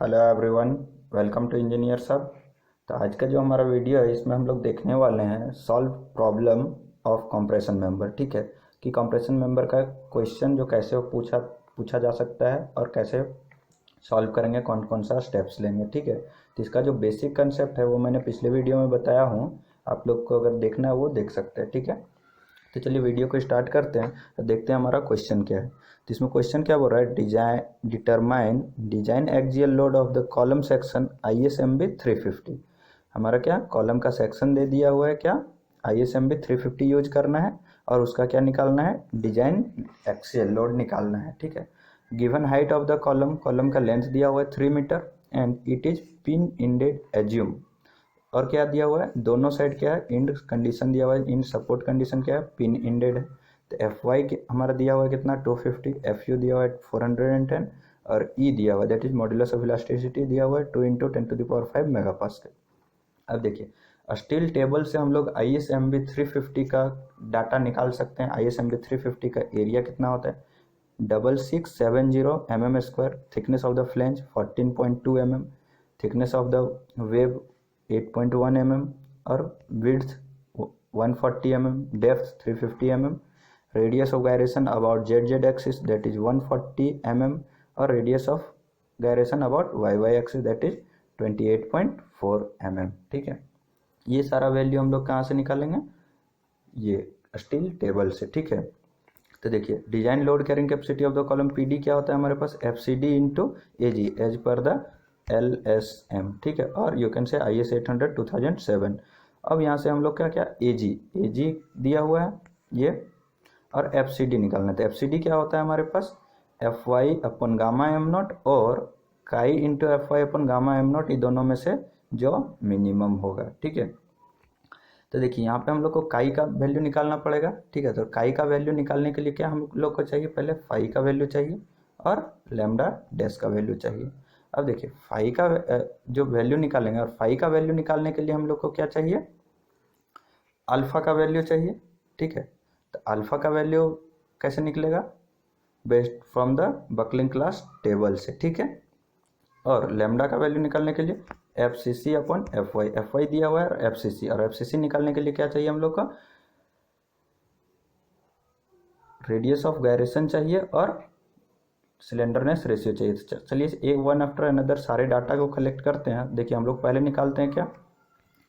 Hello everyone, welcome to Engineer Sab. तो आज का जो हमारा वीडियो है इसमें हम लोग देखने वाले हैं solve problem of compression member. ठीक है, कि कंप्रेशन मेंबर का क्वेश्चन जो कैसे पूछा पूछा जा सकता है और कैसे सॉल्व करेंगे, कौन कौन सा स्टेप्स लेंगे। ठीक है, तो इसका जो बेसिक कंसेप्ट है वो मैंने पिछले वीडियो में बताया हूँ। आप लोग को अगर देखना है वो देख सकते हैं। ठीक है, तो चलिए वीडियो को स्टार्ट करते हैं। तो देखते हैं हमारा क्वेश्चन क्या है। तो इसमें क्वेश्चन क्या बोल रहा है, determine design axial load of the column section ISMB 350। हमारा क्या कॉलम का सेक्शन दे दिया हुआ है, क्या ISMB 350 यूज करना है और उसका क्या निकालना है, डिजाइन एक्सियल लोड निकालना है। ठीक है, given height of the column, column का लेंथ दिया हुआ है 3 metre and it is pin ended assume. और क्या दिया हुआ है, दोनों साइड क्या है, इंड कंडीशन दिया हुआ है, इंड सपोर्ट कंडीशन क्या है, पिन इंडेड है। तो FY हमारा दिया हुआ है कितना 250, FU दिया हुआ है 410 और E दिया हुआ है that is modulus of elasticity दिया हुआ है 2 × 10⁵ मेगापास्कल। अब देखिए स्टील टेबल से हम लोग ISMB 350 का डाटा निकाल सकते हैं। ISMB 350 का एरिया कितना होता है 6670 mm², thickness of the flange 14.2 mm, thickness of the web 8.1 mm और width 140 mm, depth 350 mm, radius of gyration about ZZ axis that is 140 mm और radius of gyration about YY axis that is 28.4 mm। ठीक है, ये सारा value हम लोग कहाँ से निकालेंगे, ये स्टील टेबल से। ठीक है, तो देखिए design load carrying capacity of the column PD क्या होता है हमारे पास, FCD × AG as per the LSM। ठीक है, और यू कैन से IS 800 2007। अब यहाँ से हम लोग क्या क्या AG दिया हुआ है ये, और FCD निकालना है। तो FCD क्या होता है हमारे पास, FY/γ m0 और काई × FY/γ m0, ये दोनों में से जो मिनिमम होगा। ठीक है, तो देखिए यहाँ पे हम लोग को काई का वैल्यू निकालना पड़ेगा। ठीक है, तो काई का वैल्यू निकालने के लिए क्या हम लोग को चाहिए, पहले फाई का वैल्यू चाहिए और लैम्डा डैश का वैल्यू चाहिए। अब देखिए फाई का जो वैल्यू निकालेंगे, और फाई का वैल्यू निकालने के लिए हम लोग को क्या चाहिए, अल्फा का वैल्यू चाहिए। ठीक है, तो अल्फा का वैल्यू कैसे निकलेगा, based from the buckling class table से। ठीक है, और लैम्डा का वैल्यू निकालने के लिए FCC/FY दिया हुआ है और FCC निकालने के लिए क्या चाहिए हम लोग का, रेडियस ऑफ गायरेशन चाहिए और सिलेंडरनेस रेशियो चाहिए। चलिए एक वन आफ्टर अनदर सारे डाटा को कलेक्ट करते हैं। देखिए हम लोग पहले निकालते हैं क्या,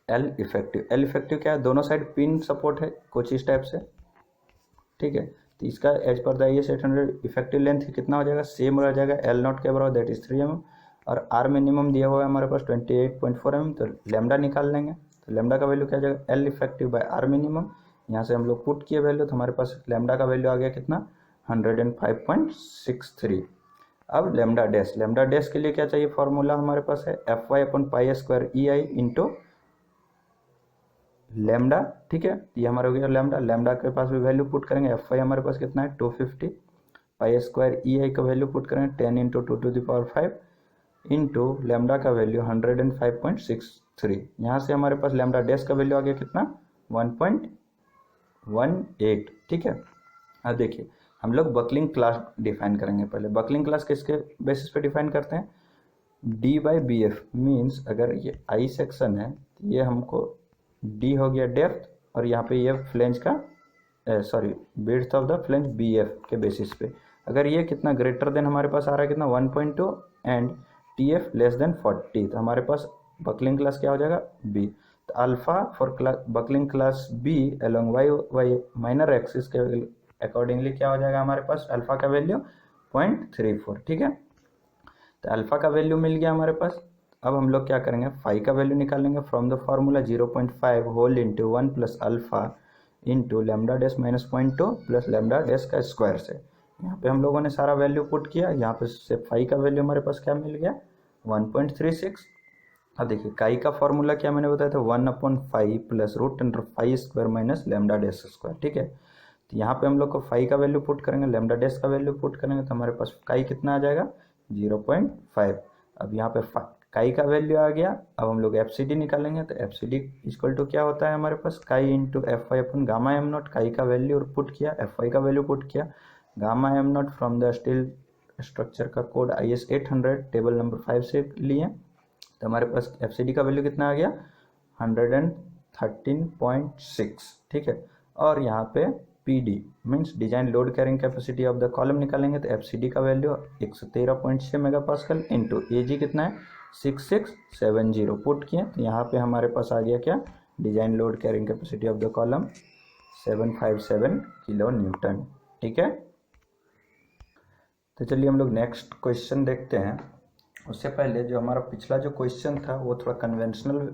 L इफेक्टिव क्या है, दोनों साइड पिन सपोर्ट है कुछ इस टाइप से। ठीक है, तो इसका as per the IS 800 effective length कितना हो जाएगा, सेम रह जाएगा L0 के बराबर दैट इज 3 mm, और R मिनिमम दिया हुआ है हमारे पास 28.4 mm। तो लैम्डा निकाल लेंगे, तो लैम्डा का वैल्यू क्या आ जाएगा, L इफेक्टिव/R मिनिमम। यहाँ से हम लोग पुट किए वैल्यू, तो हमारे पास लैम्डा का वैल्यू आ गया कितना 105.63। अब लैम्डा डैश के लिए क्या चाहिए, फॉर्मूला हमारे पास है FY/π² EI × लैम्डा। ठीक है, ये हमारा हो गया लैम्डा के पास भी वैल्यू पुट करेंगे, FY हमारे पास कितना है 250, π² EI का वैल्यू पुट करेंगे 10 × 2⁵ इंटू लैम्डा का वैल्यू 105.63। यहाँ से हमारे पास लैम्डा डैश का वैल्यू आ गया कितना 1.18। ठीक है, अब देखिए हम लोग बकलिंग क्लास डिफाइन करेंगे। पहले बकलिंग क्लास किसके बेसिस पे डिफाइन करते हैं, D/BF मीन्स अगर ये I सेक्शन है तो ये हमको D हो गया डेप्थ, और यहाँ पे ये फ्लेंज का width of the flange BF के बेसिस पे। अगर ये कितना ग्रेटर देन हमारे पास आ रहा है कितना 1.2 एंड TF < 40, तो हमारे पास बकलिंग क्लास क्या हो जाएगा B। तो alpha for buckling class B along Y minor axis के अकॉर्डिंगली क्या हो जाएगा हमारे पास, अल्फा का वैल्यू 0.34। ठीक है, तो अल्फा का वैल्यू मिल गया हमारे पास। अब हम लोग क्या करेंगे, फाई का वैल्यू निकालेंगे from the formula 0.5 whole into 1 + alpha into lambda dash -0.2 plus lambda dash का स्क्वायर से। यहाँ पे हम लोगों ने सारा वैल्यू पुट किया, यहाँ पे से फाई का वैल्यू हमारे पास क्या मिल गया 1.36। अब देखिए काई का फॉर्मूला क्या मैंने बताया था 1/5 plus √φ² minus lambda dash square. ठीक है, तो यहाँ पे हम लोग को फाई का वैल्यू पुट करेंगे, लैम्डा डैश का वैल्यू पुट करेंगे, तो हमारे पास काई कितना आ जाएगा 0.5। अब यहाँ पे काई का वैल्यू आ गया। अब हम लोग FCD निकालेंगे, तो FCD = क्या होता है हमारे पास, काई × FY/γ m0। काई का वैल्यू पुट किया, FY का वैल्यू पुट किया, γ m0 from the steel structure का कोड IS 800 टेबल नंबर 5 से लिए, तो हमारे पास FCD का वैल्यू कितना आ गया 113.6, ठीक है। और यहाँ पे PD means design load carrying capacity of the column निकालेंगे, तो FCD का वैल्यू 113.6 मेगापास्कल इंटू AG कितना है 6670 पुट किए, तो यहाँ पे हमारे पास आ गया क्या design load carrying capacity of the column 757 kilo Newton, ठीक है। तो चलिए हम लोग नेक्स्ट क्वेश्चन देखते हैं। उससे पहले जो हमारा पिछला जो क्वेश्चन था वो थोड़ा कन्वेंशनल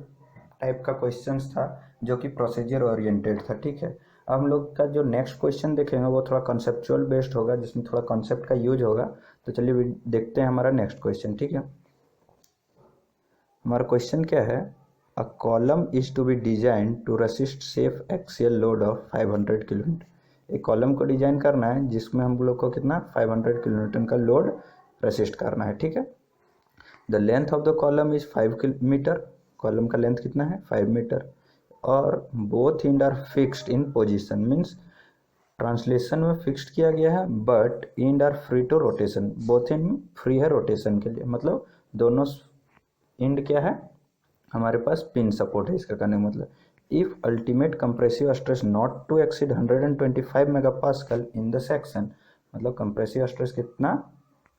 टाइप का क्वेश्चन था, जो कि प्रोसीजर ओरिएंटेड था, ठीक है। अब हम लोग का जो नेक्स्ट क्वेश्चन देखेंगे वो थोड़ा कॉन्सेप्चुअल बेस्ड होगा, जिसमें थोड़ा कॉन्सेप्ट का यूज होगा। तो चलिए देखते हैं हमारा नेक्स्ट क्वेश्चन, ठीक है। हमारा क्वेश्चन क्या है, a column is to be design to resist safe axial load of 500 kilometre. एक कॉलम को डिजाइन करना है जिसमें हम लोग को कितना 500 किलोमीटर का लोड रेसिस्ट करना है, ठीक है। The length of the column is 5 metre, column का लेंथ कितना है 5 मीटर, और both end are fixed in position, means translation में फिक्स्ड किया गया है, but end are free to rotation, both end free है रोटेशन के लिए, मतलब दोनों एंड क्या है हमारे पास पिन सपोर्ट है। इसका कहने का मतलब if ultimate compressive stress not to exceed 125 megapascal in the section, मतलब कंप्रेसिव स्ट्रेस कितना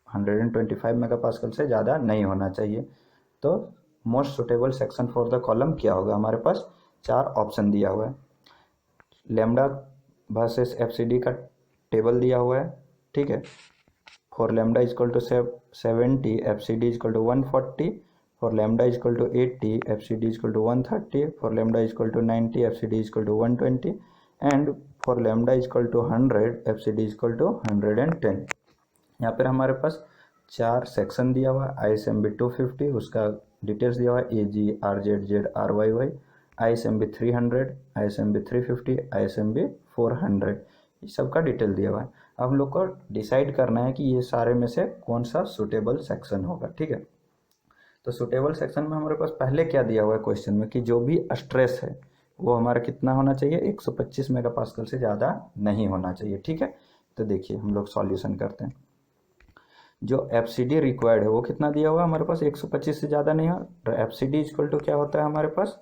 125 मेगापास्कल से ज़्यादा नहीं होना चाहिए, तो most suitable section for the column क्या होगा। हमारे पास 4 ऑप्शन दिया हुआ है, लैम्डा वर्सेस FCD का टेबल दिया हुआ है, ठीक है। For lambda is equal to 70 FCD is equal to 140, for lambda is equal to 80 FCD is equal to 130, for lambda is equal to 90 FCD is equal to 120, and for lambda is equal to 100 FCD is equal to 110। यहाँ पर हमारे पास 4 section दिया हुआ है, ISMB 250 उसका details दिया हुआ है AG RZZ RYY, ISMB 300 ISMB 350 ISMB 400, इस सब का डिटेल दिया हुआ है। अब हम लोग को डिसाइड करना है कि ये सारे में से कौन सा सुटेबल सेक्शन होगा, ठीक है। तो सुटेबल सेक्शन में हमारे पास पहले क्या दिया हुआ है क्वेश्चन में कि जो भी स्ट्रेस है वो हमारा कितना होना चाहिए 125 मेगापास्कल से ज़्यादा नहीं होना चाहिए, ठीक है। तो देखिए हम लोग सॉल्यूशन करते हैं। जो FCD रिक्वायर्ड है वो कितना दिया हुआ है हमारे पास 125 से ज़्यादा नहीं हो, तो FCD इक्वल टू क्या होता है हमारे पास,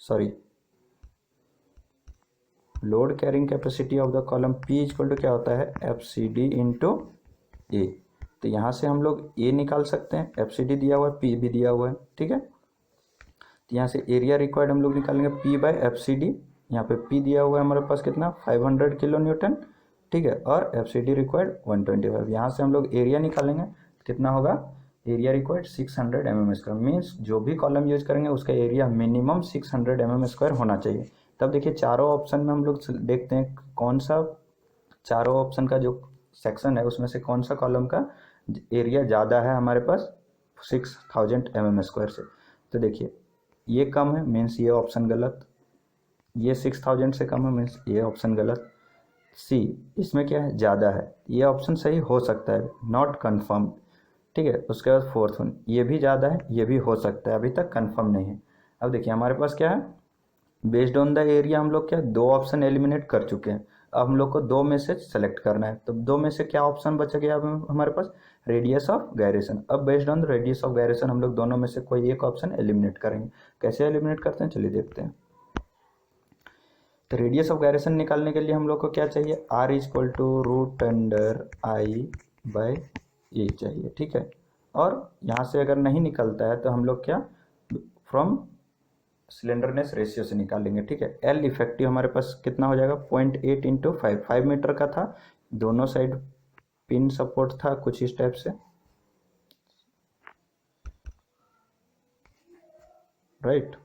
sorry load carrying capacity of the column P equal to क्या होता है FCD इंटू A। तो यहाँ से हम लोग A निकाल सकते हैं, FCD दिया हुआ है, P भी दिया हुआ है, ठीक है। तो यहाँ से एरिया रिक्वायर्ड हम लोग निकालेंगे P बाय FCD, यहाँ पे P दिया हुआ है हमारे पास कितना 500 किलो न्यूटन, ठीक है, और FCD रिक्वायर्ड 125। यहाँ से हम लोग एरिया निकालेंगे, कितना होगा एरिया रिक्वायर्ड 600 mm², मीन्स जो भी कॉलम यूज करेंगे उसका एरिया मिनिमम 600 mm² होना चाहिए। तब देखिए चारों ऑप्शन में हम लोग देखते हैं कौन सा चारों ऑप्शन का जो सेक्शन है उसमें से कौन सा कॉलम का एरिया ज़्यादा है हमारे पास 6000 mm² से। तो देखिए ये कम है मीन्स ये ऑप्शन गलत, ये 6000 से कम है मीन्स ये ऑप्शन गलत। सी इसमें क्या है ज़्यादा है, ये ऑप्शन सही हो सकता है, नॉट कन्फर्म, ठीक है। उसके बाद फोर्थ वन ये भी ज़्यादा है, ये भी हो सकता है, अभी तक कन्फर्म नहीं है। अब देखिए हमारे पास क्या है बेस्ड ऑन द एरिया हम लोग क्या 2 ऑप्शन एलिमिनेट कर चुके हैं, अब हम लोग को 2 में से सेलेक्ट करना है। तो 2 में से क्या ऑप्शन बचा गया अब हमारे पास रेडियस ऑफ गायरेशन। अब based on radius of gyration हम लोग दोनों में से कोई एक ऑप्शन एलिमिनेट करेंगे। कैसे एलिमिनेट करते हैं चलिए देखते हैं। तो रेडियस ऑफ गायरेशन निकालने के लिए हम लोग को क्या चाहिए R इक्वल टू √I/A चाहिए, ठीक है। और यहाँ से अगर नहीं निकलता है तो हम लोग क्या फ्रॉम सिलेंडरनेस रेशियो से निकालेंगे, ठीक है। L इफेक्टिव हमारे पास कितना हो जाएगा 0.8 इंटू 5 मीटर का था, दोनों साइड पिन सपोर्ट था कुछ इस टाइप से, राइट,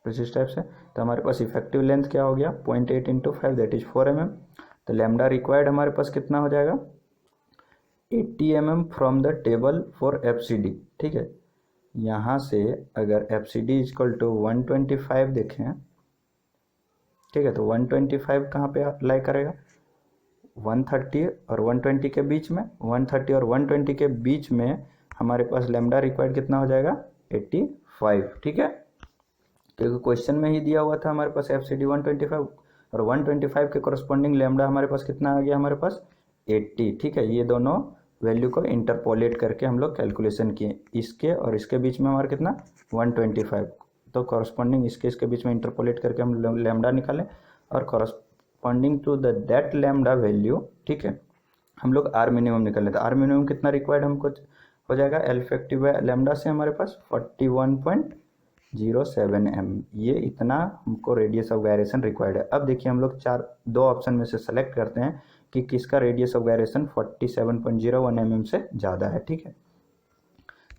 कुछ इस टाइप से। तो हमारे पास इफेक्टिव लेंथ क्या हो गया 0.8 इंटू 5 दैट इज 4 mm। तो लैम्डा रिक्वायर्ड हमारे पास कितना हो जाएगा 80 mm from the table for FCD, ठीक है। यहाँ से अगर FCD इक्वल टू 125 देखें, ठीक है, तो 125 कहाँ पे अप्लाई करेगा 130 और 120 के बीच में, 130 और 120 के बीच में हमारे पास लैम्डा रिक्वायर्ड कितना हो जाएगा 85, ठीक है, क्योंकि क्वेश्चन में ही दिया हुआ था हमारे पास FCD 125। और 125 के कोरस्पॉन्डिंग लैम्डा हमारे पास कितना आ गया, हमारे पास 80। ठीक है, ये दोनों वैल्यू को इंटरपोलेट करके हम लोग कैलकुलेशन किए, इसके और इसके बीच में हमारा कितना 125, तो कॉरस्पॉन्डिंग इसके बीच में इंटरपोलेट करके हम लैम्डा निकालें और corresponding to that lambda value, ठीक है, हम लोग आर मिनिमम निकाल लेते हैं। आर मिनिमम कितना रिक्वायर्ड हमको हो जाएगा, एल इफेक्टिव लैम्डा से हमारे पास 41.07 m, ये इतना हमको रेडियस ऑफ गायरेशन रिक्वायर्ड है। अब देखिए हम लोग दो ऑप्शन में से सेलेक्ट करते हैं कि किसका रेडियस ऑफ गायरेशन 47.01 mm से ज़्यादा है। ठीक है,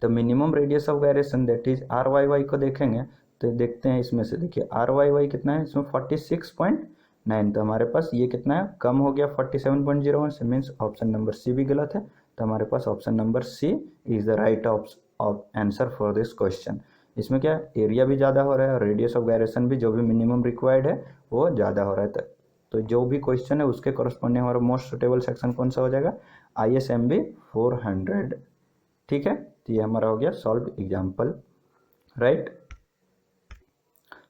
तो minimum radius of gyration that is R Y Y को देखेंगे तो देखते हैं इसमें से, देखिए आर वाई वाई कितना है इसमें 46.9, तो हमारे पास ये कितना है, कम हो गया 47.01 से, मीन्स ऑप्शन नंबर सी भी गलत है। तो हमारे पास option number C is the right answer for this question. इसमें क्या एरिया भी ज़्यादा हो रहा है और रेडियस ऑफ गायरेशन भी जो भी मिनिमम रिक्वायर्ड है वो ज़्यादा हो रहा है। तो जो भी क्वेश्चन है उसके कॉरस्पॉन्डिंग हमारा मोस्ट सुटेबल सेक्शन कौन सा हो जाएगा, ISMB 400। ठीक है, तो ये हमारा हो गया सॉल्व एग्जाम्पल, राइट।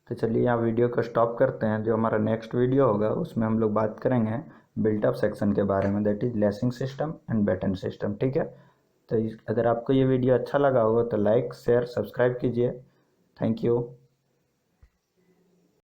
तो चलिए यहाँ वीडियो को स्टॉप करते हैं। जो हमारा नेक्स्ट वीडियो होगा उसमें हम लोग बात करेंगे बिल्ट अप सेक्शन के बारे में, that is lacing system and batten system. ठीक है, तो अगर आपको ये वीडियो अच्छा लगा होगा तो लाइक शेयर सब्सक्राइब कीजिए। Thank you.